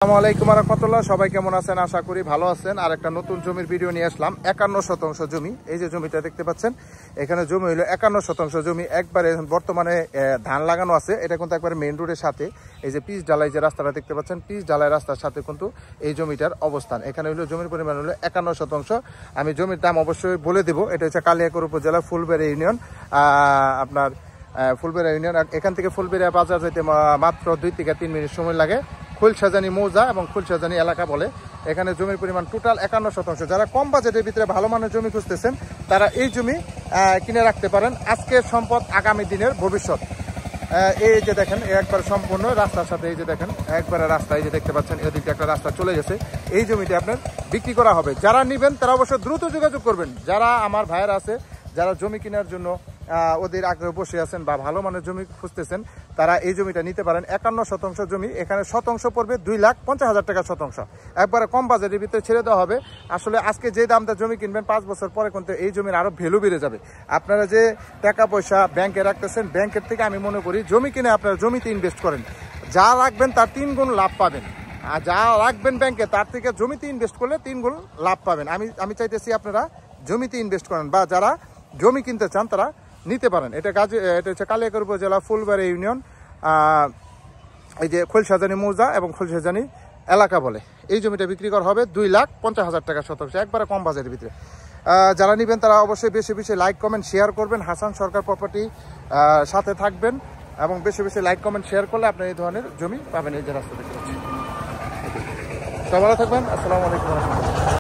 আসসালামু আলাইকুম ওয়া রাহমাতুল্লাহ। সবাই কেমন আছেন? আশা করি ভালো আছেন। আর একটা নতুন জমির ভিডিও নিয়ে আসলাম। 51 শতাংশ জমি, এই যে জমিটা দেখতে পাচ্ছেন, এখানে জমি হলো 51 শতাংশ জমি। একবারে বর্তমানে ধান লাগানো আছে। এটা কিন্তু একবারে মেইন রোডের সাথে, এই যে পিচ ঢালাই যে রাস্তাটা দেখতে পাচ্ছেন, পিচ ঢালাই রাস্তার সাথে কিন্তু এই জমিটার অবস্থান। এখানে হলো জমির পরিমাণ হলো 51 শতাংশ। আমি জমির দাম অবশ্যই বলে দেবো। এটা হচ্ছে কালিয়াকৈর উপজেলা ফুলবেড়িয়া ইউনিয়ন, আপনার ফুলবেড়িয়া ইউনিয়ন। এখান থেকে ফুলবেড়িয়া বাজার যেতে মাত্র 2 থেকে 3 মিনিট সময় লাগে। খুলসাজানি মৌজা এবং খুলসাজানি এলাকা বলে। এখানে জমির পরিমাণ টোটাল 51 শতাংশ। যারা কম বাজেটের ভিতরে ভালো মানের জমি খুঁজতেছেন তারা এই জমি কিনে রাখতে পারেন। আজকের সম্পদ, আগামী দিনের ভবিষ্যৎ। এই যে দেখেন, একবার সম্পূর্ণ রাস্তার সাথে, এই যে দেখেন একবারে রাস্তা, এই যে দেখতে পাচ্ছেন এদিকে একটা রাস্তা চলে গেছে। এই জমিটি আপনার বিক্রি করা হবে। যারা নেবেন তারা অবশ্যই দ্রুত যোগাযোগ করবেন। যারা আমার ভাইয়েরা আছে, যারা জমি কেনার জন্য ওদের আগ্রহে বসে আছেন বা ভালো মানের জমি খুঁজতেছেন, তারা এই জমিটা নিতে পারেন। 51 শতাংশ জমি। এখানে শতাংশ পড়বে 2,50,000 টাকা শতাংশ। একবারে কম বাজেটের ভিতরে ছেড়ে দেওয়া হবে। আসলে আজকে যে দামটা জমি কিনবেন 5 বছর পরে কিন্তু এই জমির আরো ভ্যালু বেড়ে যাবে। আপনারা যে টাকা পয়সা ব্যাংকে রাখতেছেন, ব্যাংকের থেকে আমি মনে করি জমি কিনে আপনারা জমিতে ইনভেস্ট করেন। যা রাখবেন তার 3 গুণ লাভ পাবেন। আর যা রাখবেন ব্যাংকে তার থেকে জমিতে ইনভেস্ট করলে 3 গুণ লাভ পাবেন। আমি চাইতেছি আপনারা জমিতে ইনভেস্ট করেন, বা যারা জমি কিনতে চান তারা নিতে পারেন। এটা হচ্ছে কালিয়াকৈর উপজেলা ফুলবেড়িয়া ইউনিয়ন, এই যে খুলসাজানি মৌজা এবং খুলসাজানি এলাকা বলে। এই জমিটা বিক্রি করা হবে 2,50,000 টাকা শতাংশ, একবারে কম বাজেটের ভিতরে। যারা নেবেন তারা অবশ্যই বেশি বেশি লাইক কমেন্ট শেয়ার করবেন। হাসান সরকার প্রপার্টি সাথে থাকবেন এবং বেশি বেশি লাইক কমেন্ট শেয়ার করলে আপনি এই ধরনের জমি পাবেন। এই যে রাস্তা দেখতে পাচ্ছেন। সব ভালো থাকবেন। আসসালামু আলাইকুম।